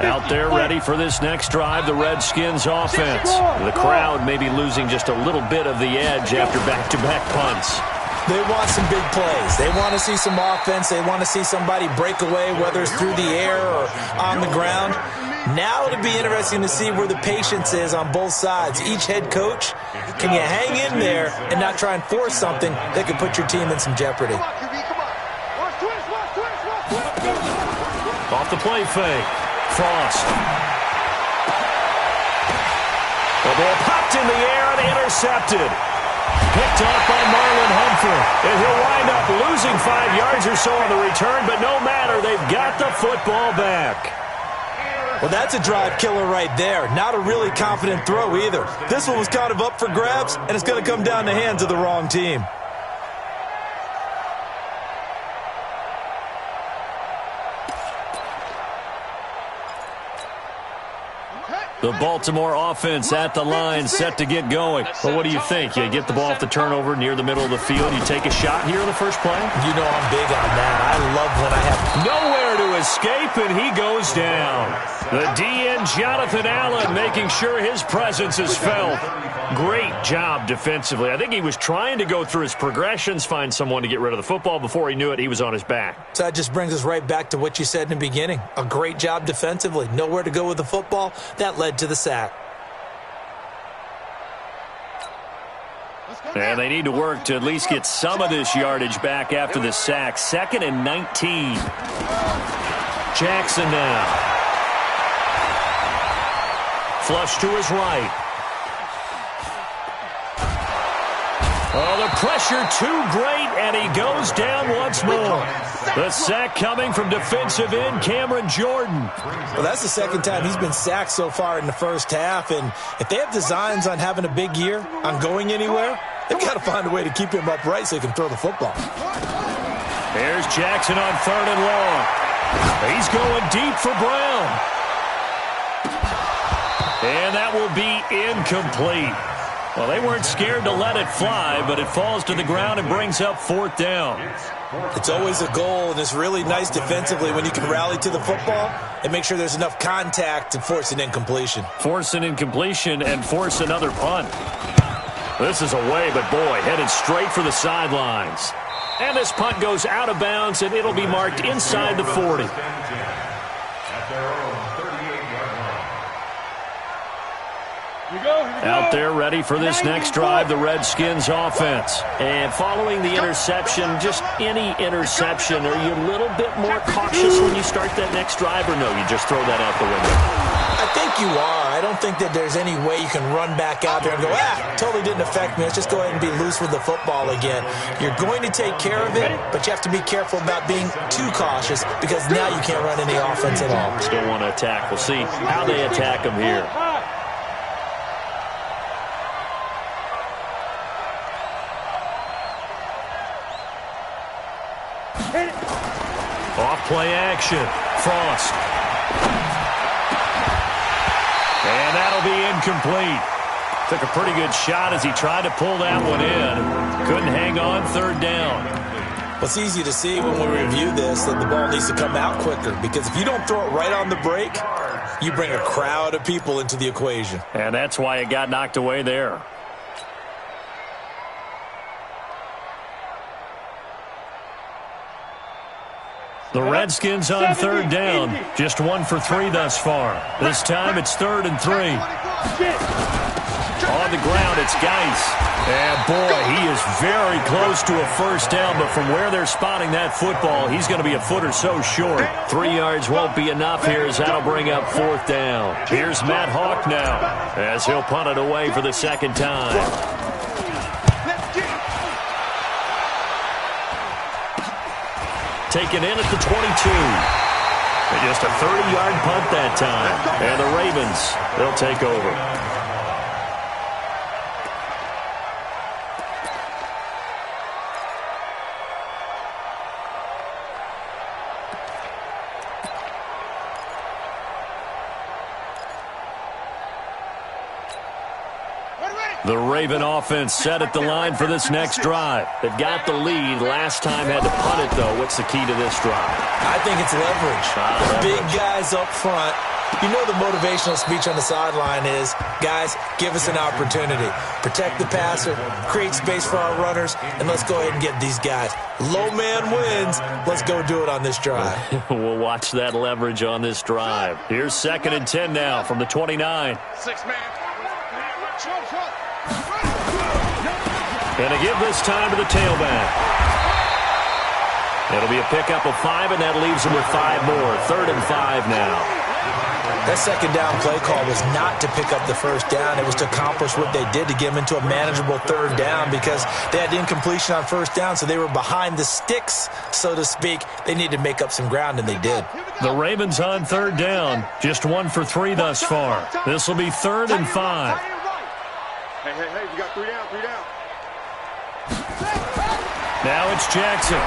Out there ready for this next drive, the Redskins offense. The crowd may be losing just a little bit of the edge after back-to-back punts. They want some big plays. They want to see some offense. They want to see somebody break away, whether it's through the air or on the ground. Now it'll be interesting to see where the patience is on both sides. Each head coach, can you hang in there and not try and force something that could put your team in some jeopardy? Off the play fake. Frost. The ball popped in the air and intercepted. Picked off by Marlon Humphrey. And he'll wind up losing 5 yards or so on the return, but no matter, they've got the football back. Well, that's a drive killer right there. Not a really confident throw either. This one was kind of up for grabs, and it's going to come down the hands of the wrong team. The Baltimore offense at the line, set to get going. But what do you think? You get the ball off the turnover near the middle of the field. You take a shot here in the first play? You know I'm big on that. I love when I have nowhere to escape, and he goes down. The DN, Jonathan Allen, making sure his presence is felt. Great job defensively. I think he was trying to go through his progressions, find someone to get rid of the football. Before he knew it, he was on his back. So that just brings us right back to what you said in the beginning. A great job defensively. Nowhere to go with the football. That led to the sack. And they need to work to at least get some of this yardage back after the sack. 2nd and 19. Jackson now. Flush to his right. Oh, the pressure too great, and he goes down once more. The sack coming from defensive end Cameron Jordan. Well, that's the second time he's been sacked so far in the first half, and if they have designs on having a big year, on going anywhere, they've got to find a way to keep him upright so he can throw the football. There's Jackson on 3rd and long. He's going deep for Brown. And that will be incomplete. Well, they weren't scared to let it fly, but it falls to the ground and brings up 4th down. It's always a goal, and it's really nice defensively when you can rally to the football and make sure there's enough contact to force an incompletion. Force an incompletion and force another punt. This is away, but boy, headed straight for the sidelines. And this punt goes out of bounds, and it'll be marked inside the 40. Out there ready for this next drive, the Redskins offense. And following the interception, just any interception, are you a little bit more cautious when you start that next drive, or no, you just throw that out the window? I think you are. I don't think that there's any way you can run back out there and go, totally didn't affect me. Let's just go ahead and be loose with the football again. You're going to take care of it, but you have to be careful about being too cautious because now you can't run any offense at all. Still want to attack. We'll see how they attack them here. Off play action. Frost. And that'll be incomplete. Took a pretty good shot as he tried to pull that one in. Couldn't hang on 3rd down. Well, it's easy to see when we review this that the ball needs to come out quicker because if you don't throw it right on the break, you bring a crowd of people into the equation. And that's why it got knocked away there. The Redskins on 3rd down. Just 1 for 3 thus far. This time it's 3rd and 3. On the ground, it's Geis. And boy, he is very close to a 1st down, but from where they're spotting that football, he's going to be a foot or so short. 3 yards won't be enough here as that'll bring up 4th down. Here's Matt Hawk now as he'll punt it away for the 2nd time. Taken in at the 22. And just a 30-yard punt that time. And the Ravens, they'll take over. The Raven offense set at the line for this next drive. They've got the lead. Last time had to punt it, though. What's the key to this drive? I think it's leverage. Leverage. Big guys up front. You know the motivational speech on the sideline is, guys, give us an opportunity. Protect the passer, create space for our runners, and let's go ahead and get these guys. Low man wins. Let's go do it on this drive. We'll watch that leverage on this drive. Here's 2nd and 10 now from the 29. 6-man. And to give this time to the tailback. It'll be a pickup of 5, and that leaves them with 5 more. 3rd and 5 now. That second down play call was not to pick up the first down. It was to accomplish what they did, to get them into a manageable 3rd down, because they had incompletion on 1st down, so they were behind the sticks, so to speak. They needed to make up some ground, and they did. The Ravens on 3rd down. Just 1 for 3 thus far. This will be 3rd and 5. Hey, we got 3 down, 3 down. Now it's Jackson.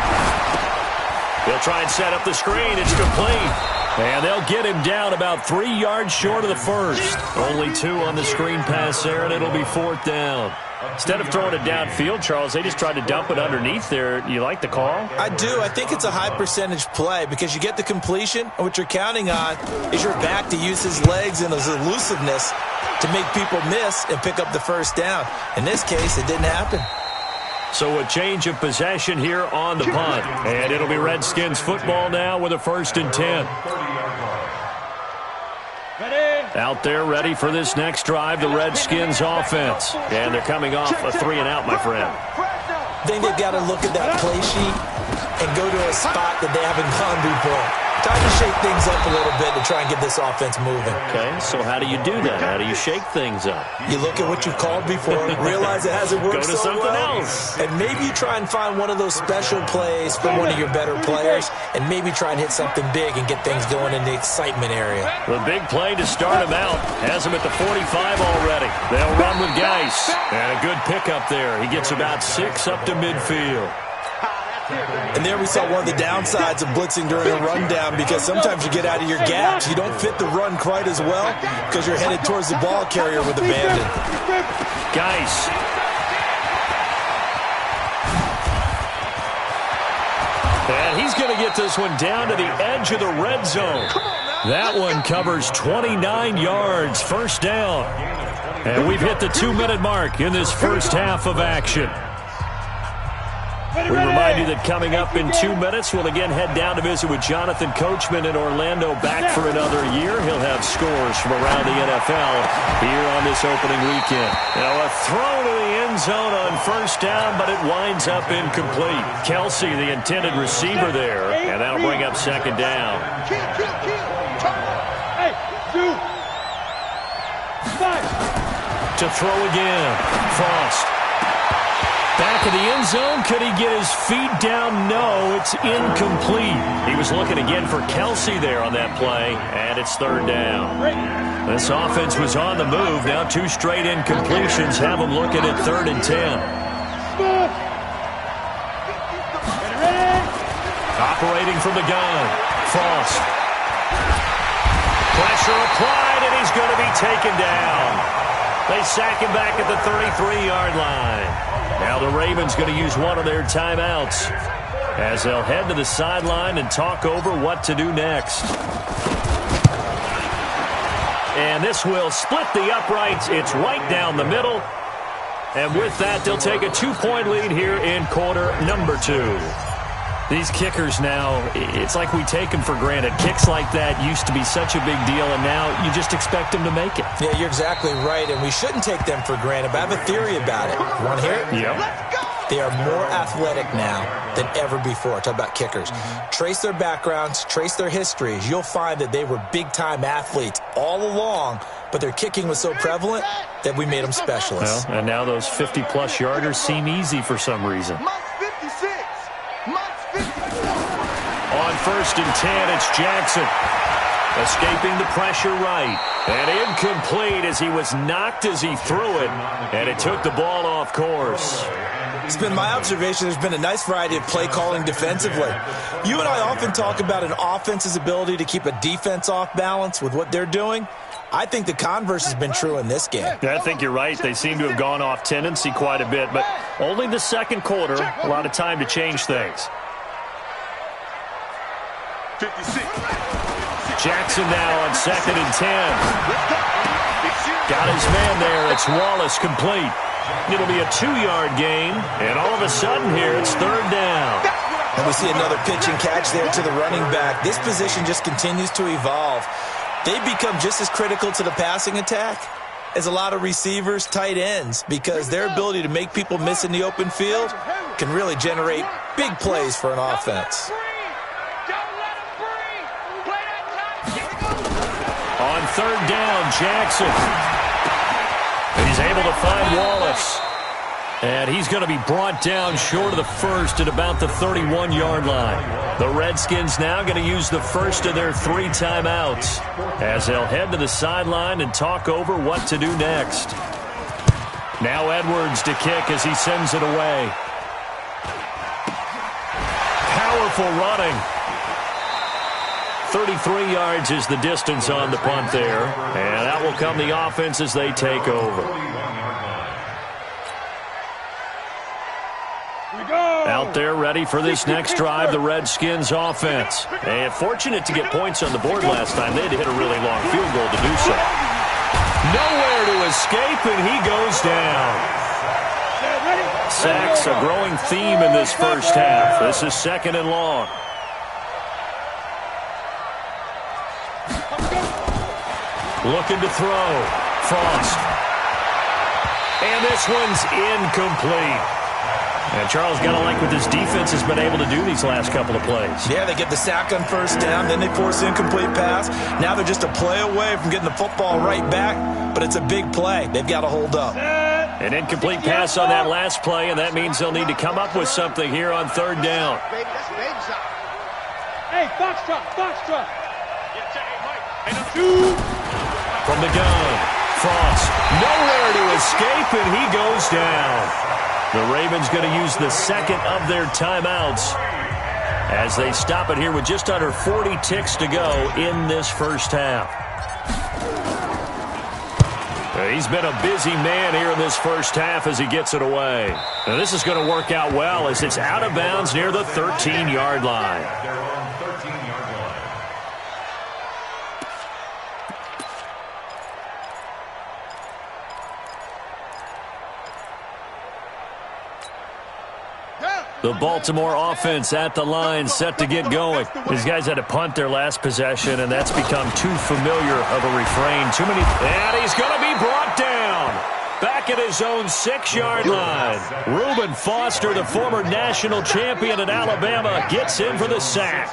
He'll try and set up the screen. It's complete. And they'll get him down about 3 yards short of the first. Only 2 on the screen pass there, and it'll be 4th down. Instead of throwing it downfield, Charles, they just tried to dump it underneath there. You like the call? I do. I think it's a high percentage play because you get the completion, and what you're counting on is your back to use his legs and his elusiveness to make people miss and pick up the first down. In this case, it didn't happen. So a change of possession here on the punt. And it'll be Redskins football now with a 1st and 10. Out there ready for this next drive, the Redskins offense. And they're coming off a 3-and-out, my friend. I think they've got to look at that play sheet and go to a spot that they haven't gone before. Time to shake things up a little bit to try and get this offense moving. Okay, so how do you do that? How do you shake things up? You look at what you've called before, realize it hasn't worked so well. Go to something else. And maybe you try and find one of those special plays from one of your better players, and maybe try and hit something big and get things going in the excitement area. The big play to start him out. Has him at the 45 already. They'll run with Geis. And a good pickup there. He gets about 6 up to midfield. And there we saw one of the downsides of blitzing during a rundown, because sometimes you get out of your gaps. You don't fit the run quite as well because you're headed towards the ball carrier with abandon. Geis. And he's going to get this one down to the edge of the red zone. That one covers 29 yards. 1st down. And we've hit the 2-minute mark in this first half of action. We remind you that coming up in 2 minutes, we'll again head down to visit with Jonathan Coachman in Orlando, back for another year. He'll have scores from around the NFL here on this opening weekend. Now a throw to the end zone on 1st down, but it winds up incomplete. Kelsey, the intended receiver there, and that'll bring up 2nd down. To throw again, Frost. Back of the end zone. Could he get his feet down? No, it's incomplete. He was looking again for Kelsey there on that play, and it's 3rd down. This offense was on the move. Now 2 straight incompletions have them looking at 3rd and 10. Operating from the gun, Frost. Pressure applied, and he's going to be taken down. They sack him back at the 33-yard line. Now the Ravens going to use one of their timeouts as they'll head to the sideline and talk over what to do next. And this will split the uprights. It's right down the middle. And with that, they'll take a 2-point lead here in quarter number 2. These kickers now, it's like we take them for granted. Kicks like that used to be such a big deal, and now you just expect them to make it. Yeah, you're exactly right, and we shouldn't take them for granted, but I have a theory about it. Want to hear it? Yeah. They are more athletic now than ever before. Talk about kickers. Trace their backgrounds, trace their histories. You'll find that they were big-time athletes all along, but their kicking was so prevalent that we made them specialists. Well, and now those 50-plus yarders seem easy for some reason. On 1st and 10, it's Jackson. Escaping the pressure right. And incomplete as he was knocked as he threw it. And it took the ball off course. It's been my observation there's been a nice variety of play calling defensively. You and I often talk about an offense's ability to keep a defense off balance with what they're doing. I think the converse has been true in this game. Yeah, I think you're right. They seem to have gone off tendency quite a bit, but only the 2nd quarter, a lot of time to change things. 56. Jackson now on 2nd and 10. Got his man there. It's Wallace complete. It'll be a 2-yard gain, and all of a sudden here it's 3rd down. And we see another pitch and catch there to the running back. This position just continues to evolve. They've become just as critical to the passing attack as a lot of receivers, tight ends, because their ability to make people miss in the open field can really generate big plays for an offense. On 3rd down, Jackson. He's able to find Wallace. And he's going to be brought down short of the first at about the 31-yard line. The Redskins now going to use the first of their 3 timeouts as they'll head to the sideline and talk over what to do next. Now Edwards to kick as he sends it away. Powerful running. 33 yards is the distance on the punt there. And that will come the offense as they take over. Out there ready for this next drive, the Redskins offense. And fortunate to get points on the board last time. They had to hit a really long field goal to do so. Nowhere to escape, and he goes down. Sacks, a growing theme in this first half. This is 2nd and long. Looking to throw. Frost. And this one's incomplete. And Charles, got to like what this defense has been able to do these last couple of plays. Yeah, they get the sack on 1st down, then they force an incomplete pass. Now they're just a play away from getting the football right back, but it's a big play. They've got to hold up. An incomplete pass on that last play, and that means they'll need to come up with something here on 3rd down. Hey, Foxtrot. From the gun, Frost. Nowhere to escape, and he goes down. The Ravens going to use the 2nd of their timeouts as they stop it here with just under 40 ticks to go in this first half. He's been a busy man here in this first half as he gets it away. Now this is going to work out well as it's out of bounds near the 13-yard line. The Baltimore offense at the line, set to get going. These guys had to punt their last possession, and that's become too familiar of a refrain. Too many, and he's going to be brought down. Back at his own 6-yard line. Reuben Foster, the former national champion at Alabama, gets in for the sack.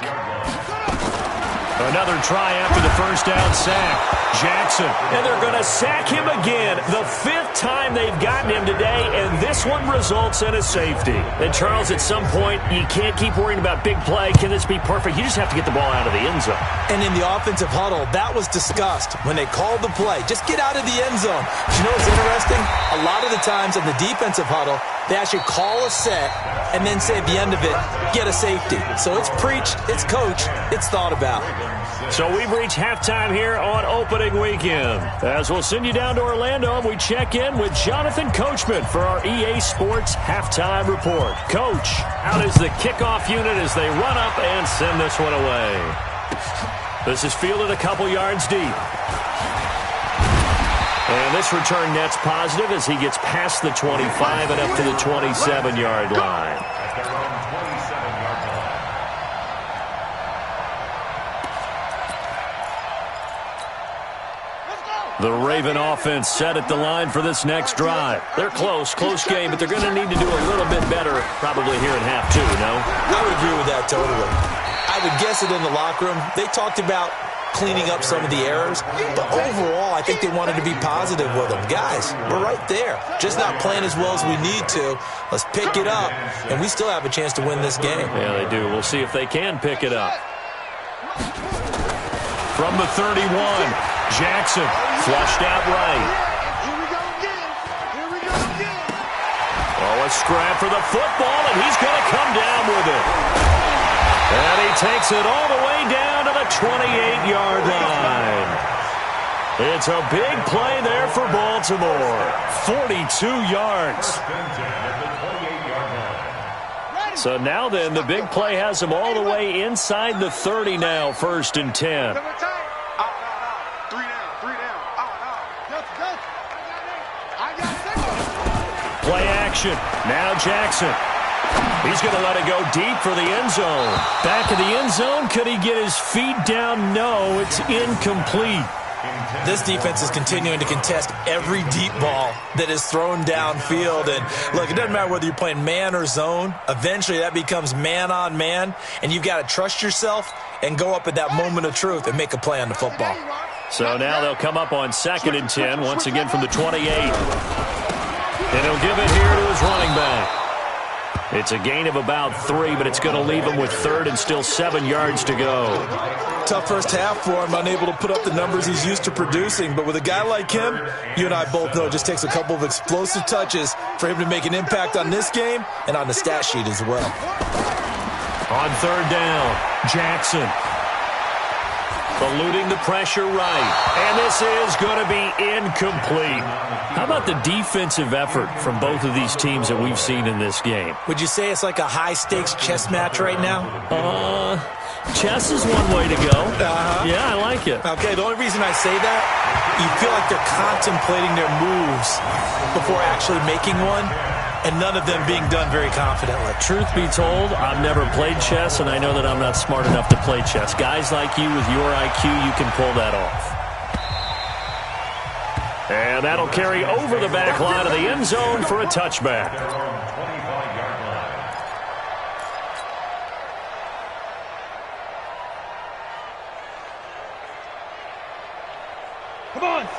Another try after the first down sack. Jackson, and they're going to sack him again. The 5th time they've gotten him today, and this one results in a safety. And Charles, at some point, you can't keep worrying about big play. Can this be perfect? You just have to get the ball out of the end zone. And in the offensive huddle, that was discussed when they called the play. Just get out of the end zone. But you know what's interesting? A lot of the times in the defensive huddle, they actually call a set and then say at the end of it, get a safety. So it's preached, it's coached, it's thought about. So we've reached halftime here on opening weekend. As we'll send you down to Orlando, we check in with Jonathan Coachman for our EA Sports Halftime Report. Coach, out is the kickoff unit as they run up and send this one away. This is fielded a couple yards deep. And this return net's positive as he gets past the 25 and up to the 27-yard line. The Raven offense set at the line for this next drive. They're close game, but they're going to need to do a little bit better probably here in half 2, no? I would agree with that totally. I would guess it in the locker room. They talked about cleaning up some of the errors, but overall, I think they wanted to be positive with them. Guys, we're right there. Just not playing as well as we need to. Let's pick it up, and we still have a chance to win this game. Yeah, they do. We'll see if they can pick it up. From the 31, Jackson flushed out right. Here we go again. Oh, a scrap for the football, and he's going to come down with it. And he takes it all the way down to the 28-yard line. It's a big play there for Baltimore. 42 yards. So now then, the big play has them all the way inside the 30 now, 1st and 10. action. Now Jackson. He's going to let it go deep for the end zone. Back in the end zone. Could he get his feet down? No, it's incomplete. This defense is continuing to contest every deep ball that is thrown downfield. And, look, it doesn't matter whether you're playing man or zone. Eventually, that becomes man on man, and you've got to trust yourself and go up at that moment of truth and make a play on the football. So now they'll come up on 2nd and 10, once again from the 28. And he'll give it here to his running back. It's a gain of about 3, but it's going to leave him with 3rd and still 7 yards to go. Tough first half for him, unable to put up the numbers he's used to producing. But with a guy like him, you and I both know it just takes a couple of explosive touches for him to make an impact on this game and on the stat sheet as well. On 3rd down, Jackson. Eluding the pressure right. And this is going to be incomplete. How about the defensive effort from both of these teams that we've seen in this game? Would you say it's like a high-stakes chess match right now? Chess is one way to go. Yeah, I like it. Okay, the only reason I say that, you feel like they're contemplating their moves before actually making one, and none of them being done very confidently. Truth be told, I've never played chess, and I know that I'm not smart enough to play chess. Guys like you with your IQ, you can pull that off. And that'll carry over the back line of the end zone for a touchback.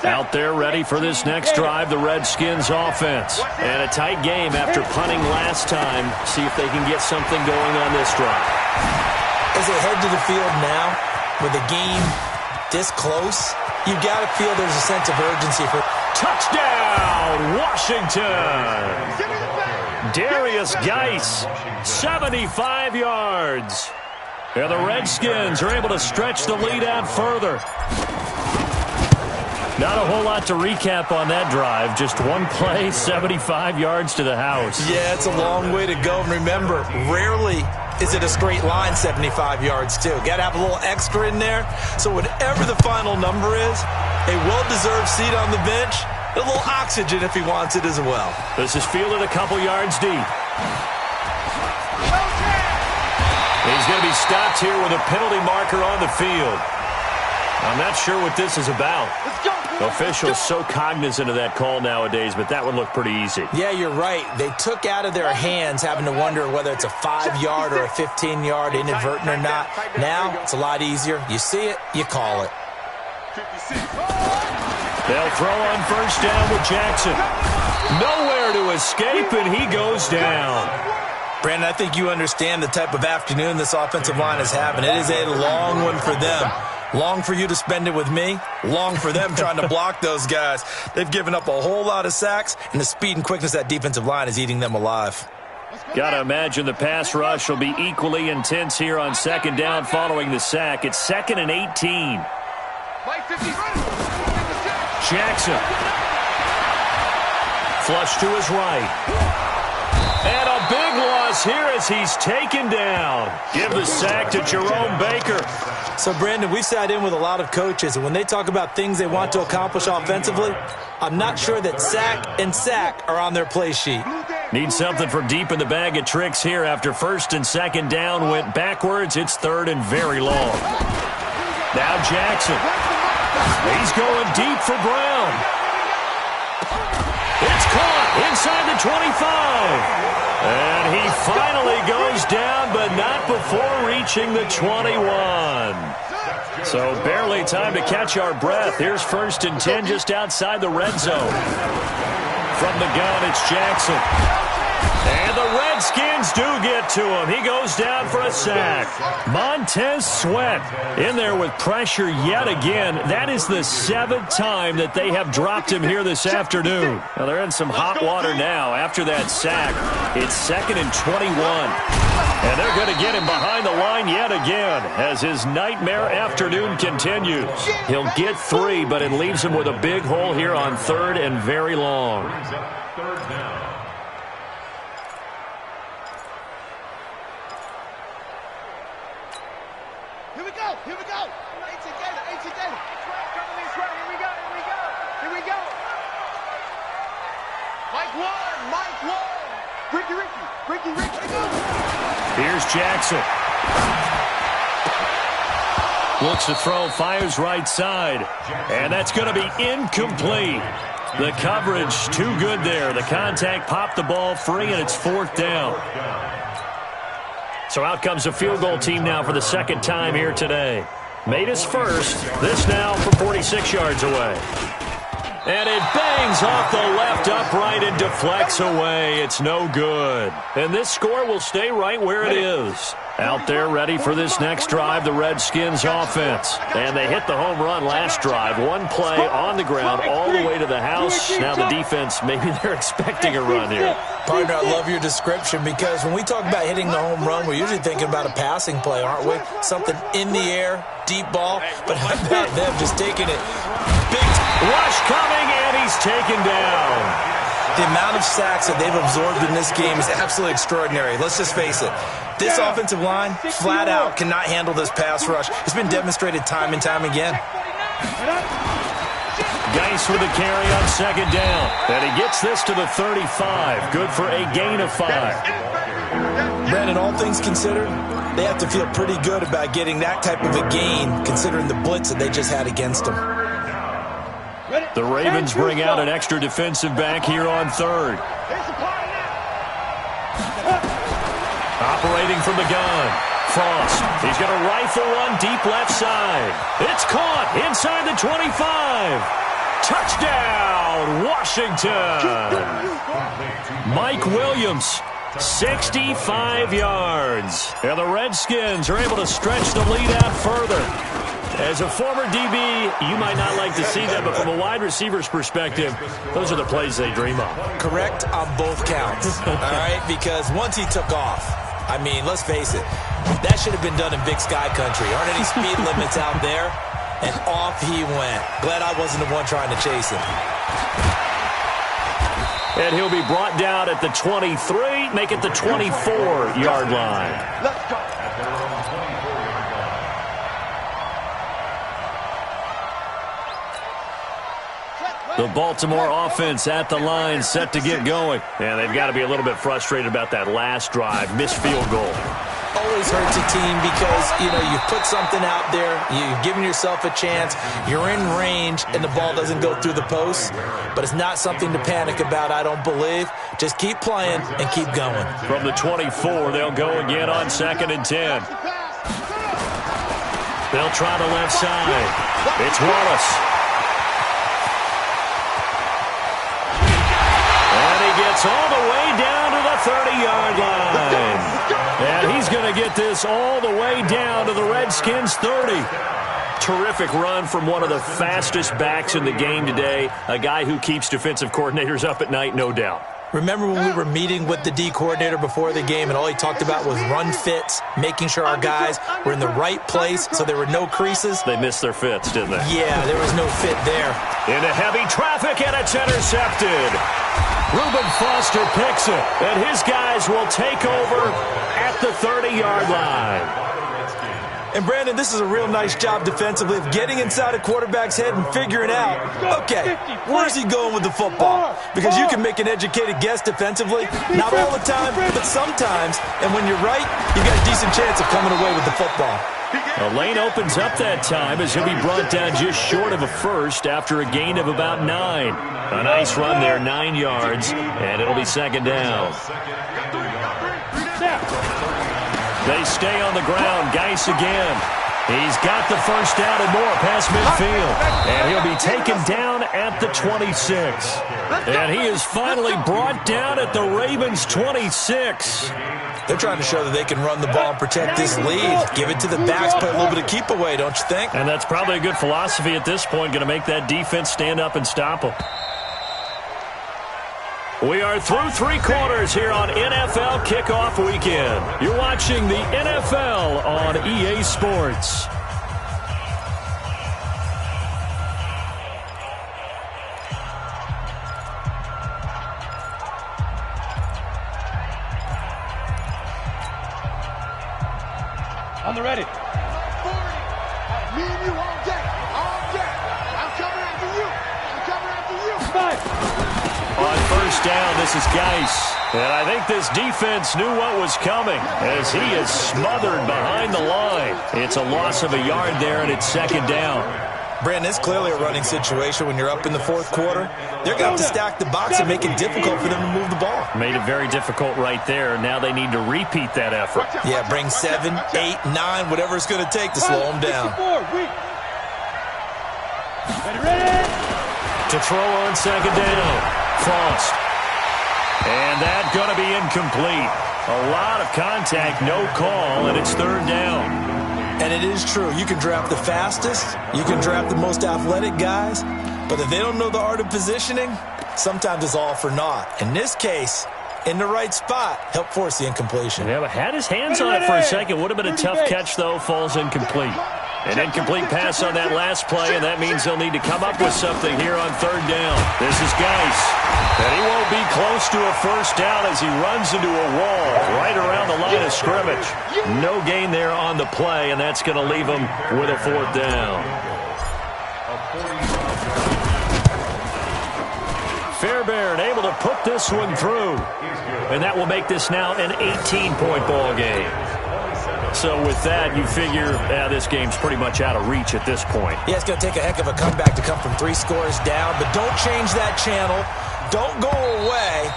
Out there ready for this next drive, the Redskins offense. And a tight game after punting last time. See if they can get something going on this drive. As they head to the field now, with the game this close, you've got to feel there's a sense of urgency for touchdown, Washington. Darius Geis, 75 yards. And the Redskins are able to stretch the lead out further. Not a whole lot to recap on that drive. Just one play, 75 yards to the house. Yeah, it's a long way to go. And remember, rarely is it a straight line 75 yards, too. Got to have a little extra in there. So whatever the final number is, a well-deserved seat on the bench, a little oxygen if he wants it as well. This is fielded a couple yards deep. He's going to be stopped here with a penalty marker on the field. I'm not sure what this is about. Officials so cognizant of that call nowadays, but that would look pretty easy. Yeah, you're right. They took out of their hands having to wonder whether it's a 5-yard or a 15-yard inadvertent or not. Now, it's a lot easier. You see it, you call it. They'll throw on 1st down with Jackson. Nowhere to escape, and he goes down. Brandon, I think you understand the type of afternoon this offensive line is having. It is a long one for them. Long for you to spend it with me. Long for them trying to block those guys. They've given up a whole lot of sacks, and the speed and quickness of that defensive line is eating them alive. Got to imagine the pass rush will be equally intense here on 2nd down following the sack. It's 2nd and 18. Jackson. Flush to his right. And a big loss here as he's taken down. Give the sack to Jerome Baker. So, Brandon, we've sat in with a lot of coaches, and when they talk about things they want to accomplish offensively, I'm not sure that sack and sack are on their play sheet. Need something from deep in the bag of tricks here after 1st and 2nd down went backwards. It's 3rd and very long. Now Jackson. He's going deep for Brown. It's caught inside the 25. And he finally goes down, but not before reaching the 21. So barely time to catch our breath. Here's 1st and 10 just outside the red zone. From the gun, it's Jackson. And the Redskins do get to him. He goes down for a sack. Montez Sweat in there with pressure yet again. That is the 7th time that they have dropped him here this afternoon. Well, they're in some hot water now. After that sack, it's 2nd and 21. And they're going to get him behind the line yet again as his nightmare afternoon continues. He'll get 3, but it leaves him with a big hole here on 3rd and very long. Here we go. Eight together. Coming this way. Here we go. Mike 1. Ricky. Here's Jackson. Looks to throw, fires right side. And that's going to be incomplete. The coverage too good there. The contact popped the ball free, and it's 4th down. So out comes the field goal team now for the second time here today. Made his first. This now from 46 yards away. And it bangs off the left upright and deflects away. It's no good. And this score will stay right where it is. Out there ready for this next drive, the Redskins offense. And they hit the home run last drive. One play on the ground all the way to the house. Now the defense, maybe they're expecting a run here. Partner, I love your description because when we talk about hitting the home run, we're usually thinking about a passing play, aren't we? Something in the air, deep ball. But how about them just taking it? Big rush coming, and he's taken down. The amount of sacks that they've absorbed in this game is absolutely extraordinary. Let's just face it. This offensive line, flat out, cannot handle this pass rush. It's been demonstrated time and time again. Geis with a carry on second down. And he gets this to the 35. Good for a gain of 5. Brandon, all things considered, they have to feel pretty good about getting that type of a gain, considering the blitz that they just had against them. The Ravens bring out an extra defensive back here on 3rd. Operating from the gun. Frost. He's going to rifle one deep left side. It's caught inside the 25. Touchdown, Washington. Mike Williams, 65 yards. And the Redskins are able to stretch the lead out further. As a former DB, you might not like to see that, but from a wide receiver's perspective, those are the plays they dream of. Correct on both counts, all right? Because once he took off, I mean, let's face it, that should have been done in Big Sky Country. Aren't any speed limits out there? And off he went. Glad I wasn't the one trying to chase him. And he'll be brought down at the 23, make it the 24-yard line. Let's go. The Baltimore offense at the line, set to get going. And they've got to be a little bit frustrated about that last drive, missed field goal. Always hurts a team because, you know, you put something out there, you've given yourself a chance, you're in range, and the ball doesn't go through the post. But it's not something to panic about, I don't believe. Just keep playing and keep going. From the 24, they'll go again on 2nd and 10. They'll try the left side. It's Wallace. Gets all the way down to the 30-yard line. And he's going to get this all the way down to the Redskins' 30. Terrific run from one of the fastest backs in the game today. A guy who keeps defensive coordinators up at night, no doubt. Remember when we were meeting with the D coordinator before the game and all he talked about was run fits, making sure our guys were in the right place so there were no creases? They missed their fits, didn't they? Yeah, there was no fit there. Into heavy traffic, and it's intercepted. Reuben Foster picks it, and his guys will take over at the 30-yard line. And, Brandon, this is a real nice job defensively of getting inside a quarterback's head and figuring out, okay, where's he going with the football? Because you can make an educated guess defensively, not all the time, but sometimes. And when you're right, you've got a decent chance of coming away with the football. A lane opens up that time as he'll be brought down just short of a first after a gain of about 9. A nice run there, 9 yards, and it'll be 2nd down. They stay on the ground. Geis again. He's got the first down and more past midfield. And he'll be taken down at the 26. And he is finally brought down at the Ravens' 26. They're trying to show that they can run the ball and protect this lead. Give it to the backs, play a little bit of keep away, don't you think? And that's probably a good philosophy at this point, going to make that defense stand up and stop them. We are through 3 quarters here on NFL Kickoff Weekend. You're watching the NFL on EA Sports. On the ready. 40. Me and you all day. All day. I'm coming after you. I'm coming after you. 5. On first down, this is Geis. And I think this defense knew what was coming as he is smothered behind the line. It's a loss of a yard there, and it's second down. Brandon, it's clearly a running situation when you're up in the fourth quarter. They're going to have to stack the box and make it difficult for them to move the ball. Made it very difficult right there. Now they need to repeat that effort. Yeah, bring 7, 8, 9, whatever it's going to take to slow them down. To throw on second down. Frost. And that's going to be incomplete. A lot of contact, no call, and it's third down. And it is true. You can draft the fastest. You can draft the most athletic guys. But if they don't know the art of positioning, sometimes it's all for naught. In this case, in the right spot, help force the incompletion. Yeah, but had his hands on it for a second. Would have been a tough catch, though. Falls incomplete. An incomplete pass on that last play, and that means they'll need to come up with something here on third down. This is Geis. And he won't be close to a first down as he runs into a wall right around the line of scrimmage. No gain there on the play, and that's going to leave him with a fourth down. Fairbairn able to put this one through. And that will make this now an 18-point ball game. So with that, you figure this game's pretty much out of reach at this point. Yeah, it's going to take a heck of a comeback to come from 3 scores down, but don't change that channel. Don't go away.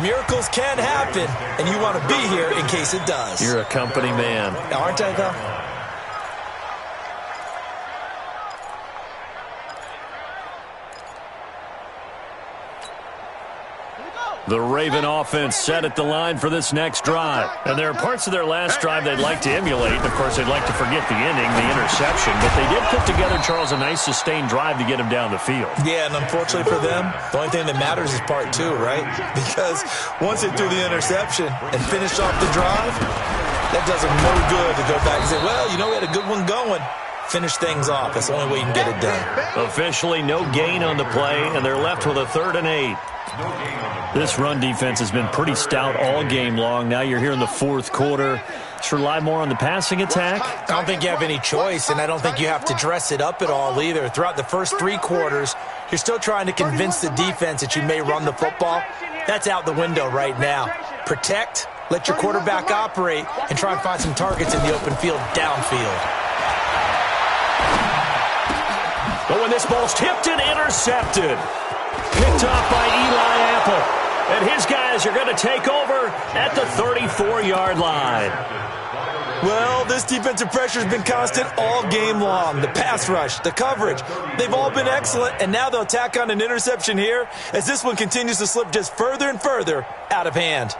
Miracles can happen, and you want to be here in case it does. You're a company man. Aren't I, though? The Raven offense set at the line for this next drive. And there are parts of their last drive they'd like to emulate. Of course, they'd like to forget the ending, the interception. But they did put together, Charles, a nice sustained drive to get him down the field. Yeah, and unfortunately for them, the only thing that matters is part 2, right? Because once they threw the interception and finished off the drive, that does them no good to go back and say, well, you know, we had a good one going. Finish things off. That's the only way you can get it done. Officially, no gain on the play, and they're left with a 3rd and 8. This run defense has been pretty stout all game long. Now you're here in the fourth quarter. Just rely more on the passing attack? I don't think you have any choice, and I don't think you have to dress it up at all either. Throughout the first 3 quarters, you're still trying to convince the defense that you may run the football. That's out the window right now. Protect, let your quarterback operate, and try and find some targets in the open field downfield. But when this ball's tipped and intercepted, picked off by Eli Apple. And his guys are going to take over at the 34-yard line. Well, this defensive pressure has been constant all game long. The pass rush, the coverage, they've all been excellent. And now they'll tack on an interception here as this one continues to slip just further and further out of hand.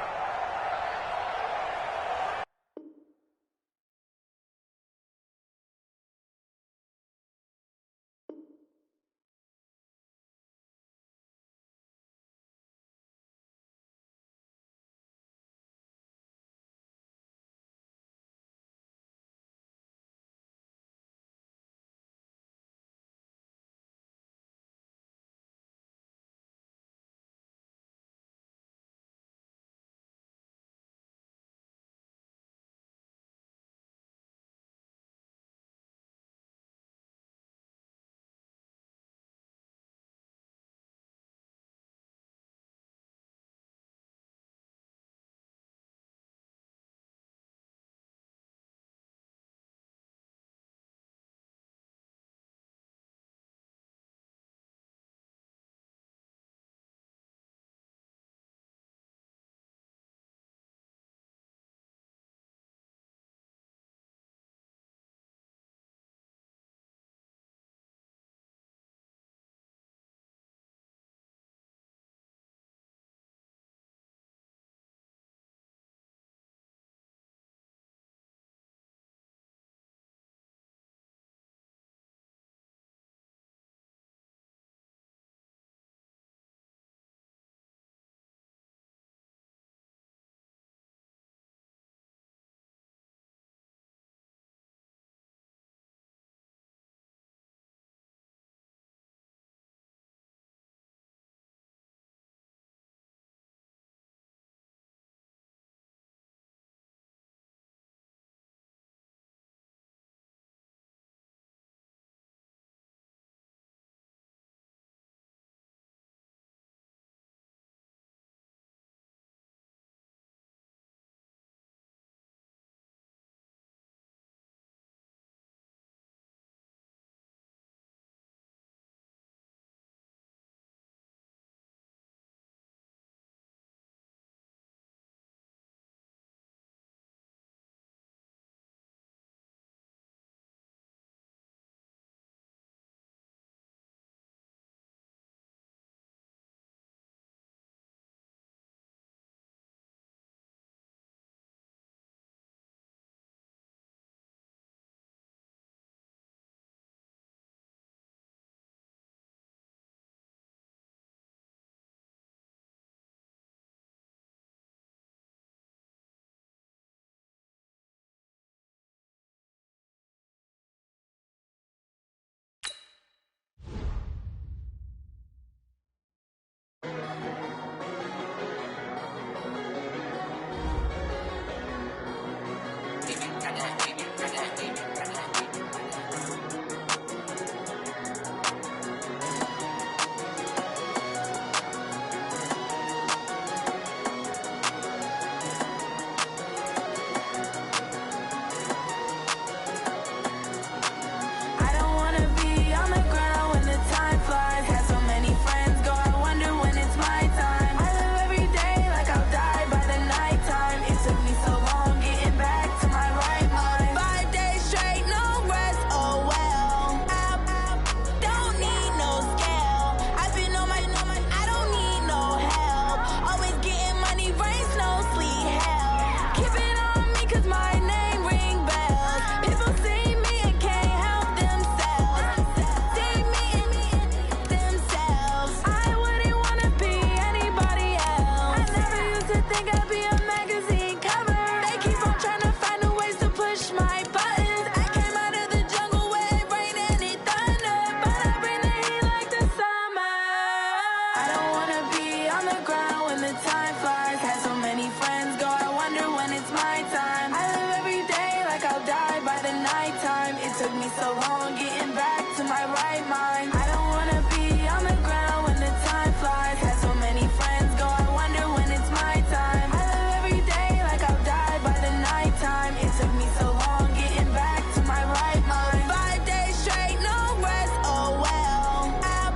took me so long getting back to my right mind. I don't wanna be on the ground when the time flies. Had so many friends go, I wonder when it's my time. I live every day like I'll die by the nighttime. It took me so long getting back to my right mind. 5 days straight, no rest, oh well. I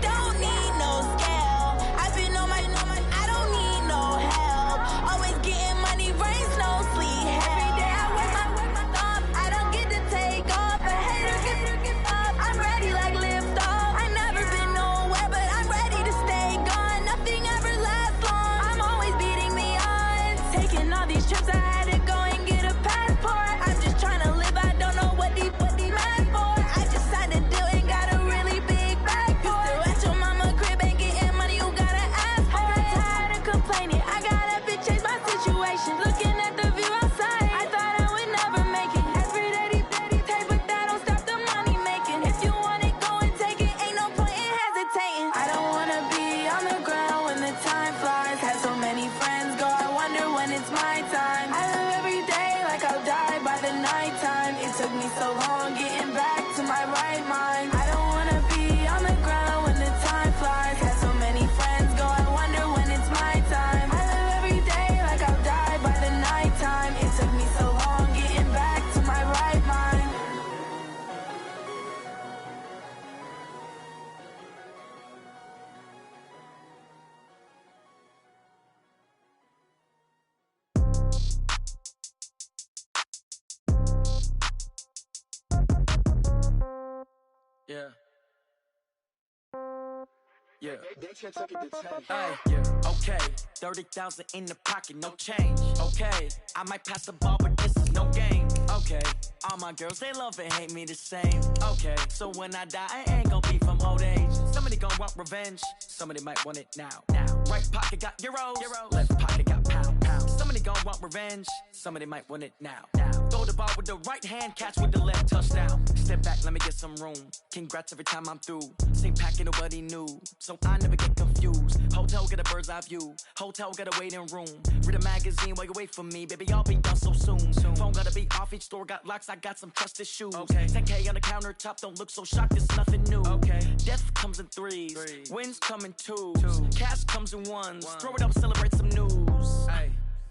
don't need no scale. I've been on my, I don't need no help. Always getting money, rains, no sleep. Every day I work my thumb, I don't get to take off. A hater get up, I'm ready like lift off. I never been nowhere, but I'm ready to stay gone. Nothing ever lasts long, I'm always beating the odds. Taking all these trips, I had to go and get a passport. I'm just trying to live, I don't know what these mad for. I just signed a deal and got a really big bag for it. You still at your mama crib and getting money, you gotta ask for it. I got tired of complaining, I gotta bitch change my situation. Looking at the view outside, I thought I would never make it. Every day they pay, but that don't stop the money making. If you want it, go and take it, ain't no point in hesitating. I don't wanna be on the ground when the time flies. Had so many friends go, I wonder when it's my time. I live every day like I'll die by the nighttime. It took me so long getting back to my right mind. I don't wanna be on the ground when the time flies. Had so many friends go, I wonder when it's my time. I live every day like I'll die by the nighttime. It took me so long getting back to my right mind. Yeah. Yeah. Hey, yeah. Okay. 30,000 in the pocket, no change. Okay. I might pass the ball, but this is no game. Okay. All my girls, they love and hate me the same. Okay. So when I die, I ain't gon' be from old age. Somebody gon' want revenge. Somebody might want it now. Right pocket got euros. Left pocket got pound. Somebody gon' want revenge. Somebody might want it now. Throw the ball with the right hand, catch with the left, touchdown. Step back, let me get some room. Congrats every time I'm through. Same packet, nobody knew, so I never get confused. Hotel get a bird's eye view. Hotel got a waiting room. Read a magazine while you wait for me, baby. I'll be done so soon. Phone gotta be off. Each store got locks. I got some trusted shoes. 10K on the countertop. Don't look so shocked. It's nothing new. Death comes in threes. Wins come in twos. Cash comes in ones. Throw it up, celebrate some news.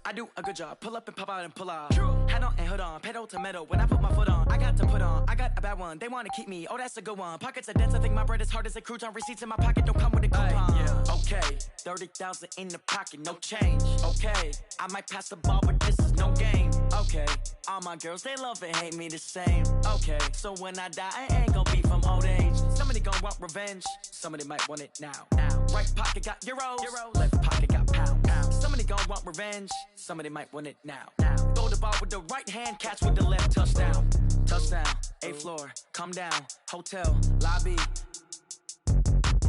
I do a good job. Pull up and pop out and pull out. Head on and hood on. Pedal to metal. When I put my foot on, I got to put on. I got a bad one. They want to keep me. Oh, that's a good one. Pockets are dense. I think my bread is hard as a crouton. Receipts in my pocket don't come with a coupon. Okay. 30,000 in the pocket. No change. Okay. I might pass the ball, but this is no game. Okay. All my girls, they love and hate me the same. Okay. So when I die, I ain't gon' be from old age. Somebody gon' want revenge. Somebody might want it now. Right pocket got euros. Left pocket got pound. Somebody gon' want revenge. Somebody might want it now. Throw the ball with the right hand, catch with the left, touchdown. Touchdown, 8th floor, come down, hotel, lobby.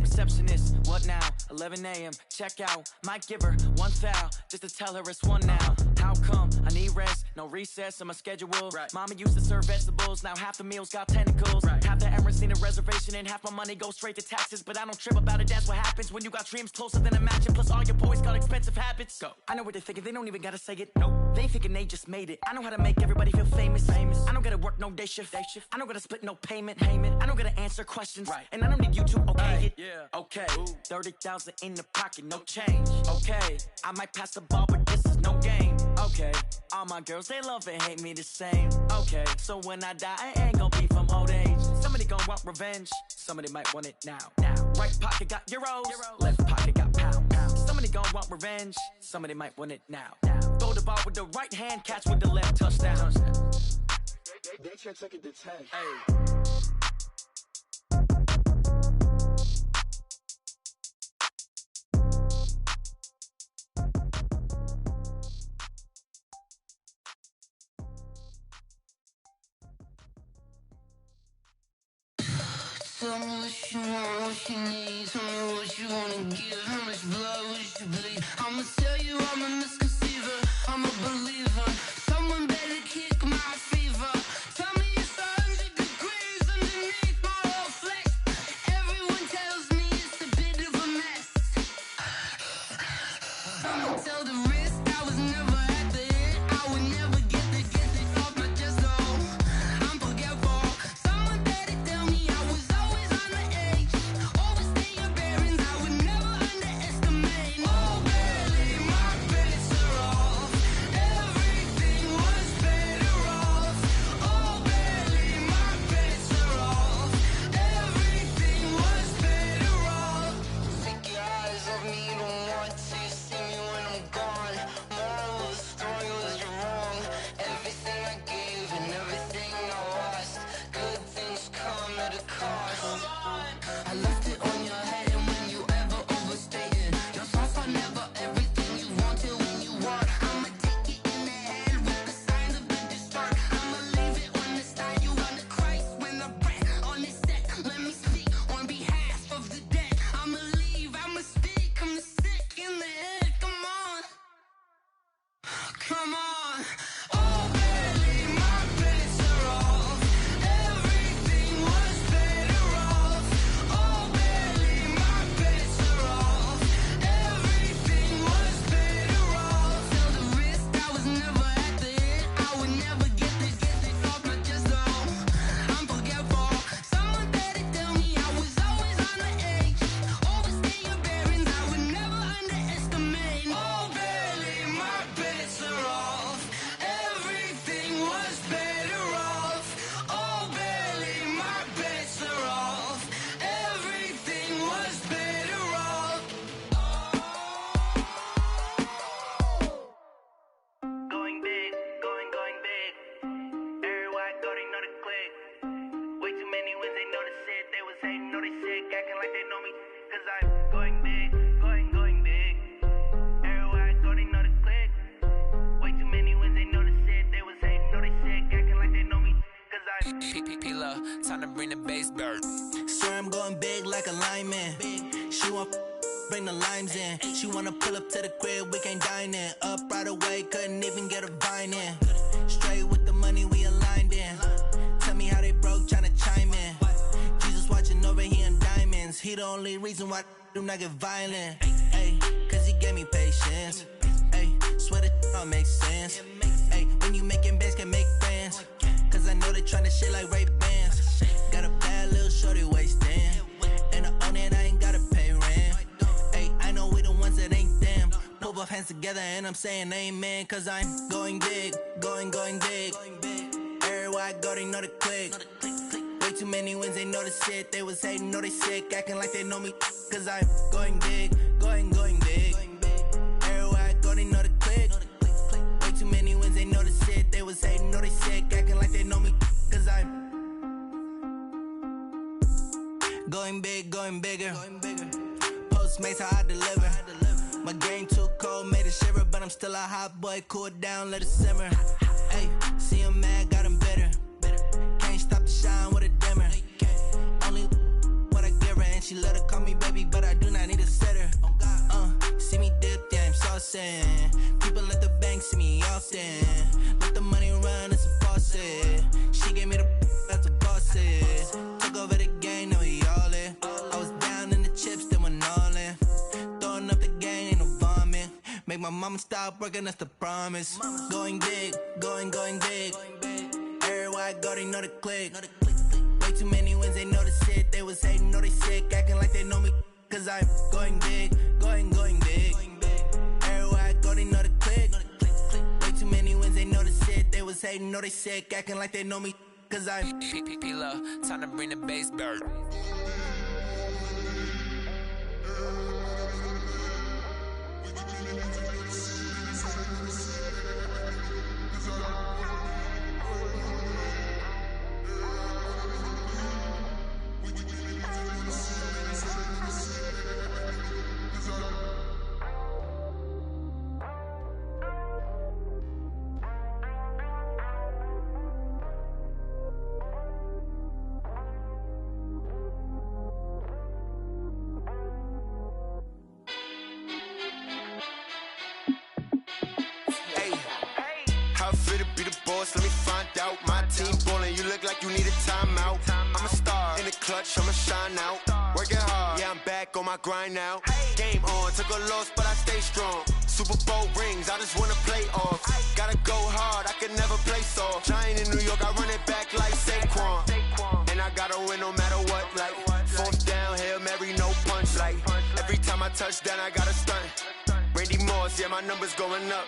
Receptionist, what now? 11 a.m., check out. Might give her one foul, just to tell her it's one now. How come? I need rest, no recess in my schedule. Mama used to serve vegetables, now half the meals got tentacles. Half the Emirates need a reservation and half my money goes straight to taxes. But I don't trip about it, that's what happens when you got dreams closer than a mansion. Plus all your boys got expensive habits. Go. I know what they're thinking, they don't even gotta say it. Nope. They thinking they just made it. I know how to make everybody feel famous. I don't gotta work no day shift. I don't gotta split no payment. I don't gotta answer questions. And I don't need you to okay it. Okay, 30,000 in the pocket, no change. Okay, I might pass the ball, but this is no game. Okay, all my girls, they love and hate me the same. Okay, so when I die, I ain't gon' be from old age. Somebody gon' want revenge. Somebody might want it now. Right pocket got euros. Left pocket got pound. Somebody gon' want revenge. Somebody might want it now. Throw the ball with the right hand, catch with the left, touchdown. They can't take it to 10. Tell me what you want, what you need. Tell me what you wanna give. How much blood would you bleed? I'ma tell you I'm a misconceiver. I'm a believer. Someone better kick my fever. Tell me it's 100 degrees underneath my whole flesh. Everyone tells me it's a bit of a mess. I'ma tell the risk I was never at the end. I would never get the off my chest though. I'm forgetful. the cause. I left it on your head, and when you ever overstay it, your thoughts are never everything you wanted when you want. I'ma take it in the head with the signs of the distort. I'ma leave it on the side. You run to Christ when the breath on this set. Let me speak on behalf of the dead. I'ma leave, I'ma speak. I'm the sick in the head. Come on, come on. Oh, barely my bets are off. Everything was better off. Oh, barely my bets are off. Everything was better off. Till the risk, I was never at the hit. I would never get this off my chest though. I'm forgetful. Someone better tell me I was always on the edge. Overstay your bearings, I would never underestimate. Oh, barely my bets are off. Everything was better off. Oh, barely my bets are off. Everything was better off. Going big, going big. Everywhere I go, they know the click. Way too many wins, they know the shit. They was hating, know they sick, acting like they know me. Cause I'm going big, going big. Everywhere I go, they know the click. Way too many wins, they know the shit. They was hating, know they sick, acting like they know me. Cause I'm P-P-P-Lo, time to bring the bass bird. Swear I'm going big like a lineman. She want bring the limes in. She wanna pull up to the crib, we can't dine in. Up right away, couldn't even get a vine in. Straight with the money, we aligned in. Tell me how they broke, tryna chime in. Jesus watching over here in diamonds. He the only reason why do not get violent. Ay, cause he gave me patience. Ay, swear that all makes sense. Ay, when you making bands, can make friends. Cause I know they tryna shit like Ray-Bans. Got a bad little shorty wasting. And I own it, I ain't gotta pay rent. Ay, I know we the ones that ain't them. Pull both hands together and I'm saying amen. Cause I'm going big, going big. Everywhere I go, they know the click. Way too many wins, they know the shit. They was hating, know they sick, acting like they know me. Cause I'm going big, going big. Everywhere I go, they know the click. Way too many wins, they know the shit. They was hating, know they sick, acting like they know me. Cause I'm going big, going bigger. Postmates, how I deliver. My game too cold, made it shiver. But I'm still a hot boy, cool down, let it simmer. Hey, see him mad, got him bitter. Can't stop the shine with a dimmer. Only what I give her, and she let her call me baby, but I do not need a sitter. See me dip, yeah, I'm saucing. People at the bank see me often. Let the money run, it's a faucet. She gave me the that's a bosses. Took over the game, now we all in. I was down in the chips, then went all in. Throwing up the gang, ain't no vomit. Make my mama stop working, that's the promise. Going big, going big. Everywhere I go, they know the click. Way too many wins, they know the shit. They was hating, know they sick, acting like they know me. Cause I'm going big, going big. Everywhere I go, they know the click. Way too many wins, they know the shit. They was hating, know they sick, acting like they know me. Cause I'm P-P-P-Lo, time to bring the bass bird. Let me find out. My team ballin', you look like you need a timeout. I'm a star in the clutch, I'ma shine out. Working hard, yeah, I'm back on my grind now. Game on, took a loss, but I stay strong. Super Bowl rings, I just wanna play off. Gotta go hard, I can never play soft. Giant in New York, I run it back like Saquon. And I gotta win no matter what, like fourth down, Hail Mary, no punch. Like every time I touch down, I gotta stunt. Randy Moss, yeah, my numbers going up.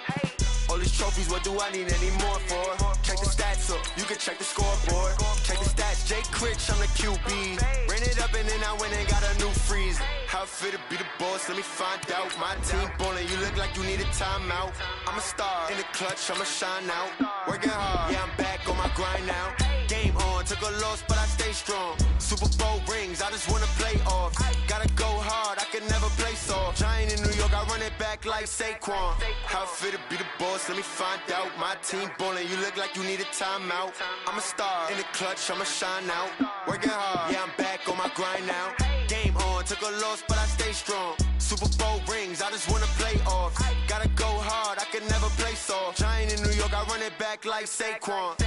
All these trophies, what do I need any more for? Check the stats up, you can check the scoreboard. Check the stats, Jay Critch, I'm the QB. Ran it up and then I went and got a new freeze. How I feel to be the boss, let me find out. My team ballin', you look like you need a timeout. I'm a star in the clutch, I'ma shine out. Working hard, yeah, I'm back on my grind now. Game on, took a loss, but I stay strong. Super Bowl rings, I just wanna play off. Gotta go hard, I can never play soft. Giant in New York, I run it back like Saquon. How fit to be the boss, let me find out. My team ballin', you look like you need a timeout. I'm a star, in the clutch, I'ma shine out. Working hard, yeah, I'm back on my grind now. Game on, took a loss, but I stay strong. Super Bowl rings, I just wanna play off. Gotta go hard, I can never play soft. Giant in New York, I run it back like Saquon.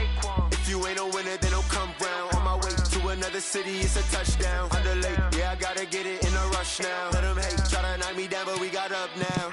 If you ain't a winner, then don't come round. On my way to another city, it's a touchdown. Underlay, yeah, I gotta get it in a rush now. Let them hate, try to knock me down, but we got up now.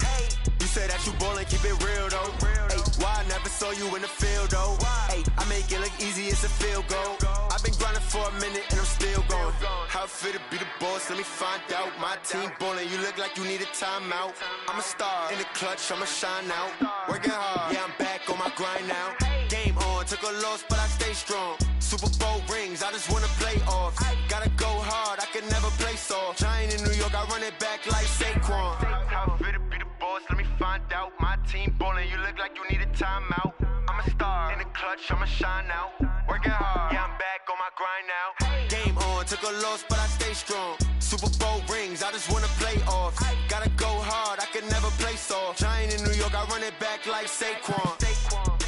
You say that you ballin', keep it real though. Hey, why I never saw you in the field though? Hey, I make it look easy, it's a field goal. I've been grinding for a minute and I'm still going. How fit to be the boss, let me find out. My team ballin', you look like you need a timeout. I'm a star, in the clutch, I'ma shine out. Working hard, yeah, I'm back on my grind now. Game on, took a loss, but I stay strong. Super Bowl rings, I just wanna play off. Gotta go hard, I can never play soft. Giant in New York, I run it back like Saquon. How fit to be the boss, let me find out. My team ballin', you look like you need a timeout. I'm a star, in the clutch, I'ma shine out. Working hard, yeah, I'm back on my grind now. Game on, took a loss, but I stay strong. Super Bowl rings, I just wanna play off. Gotta go hard, I can never play soft. Giant in New York, I run it back like Saquon.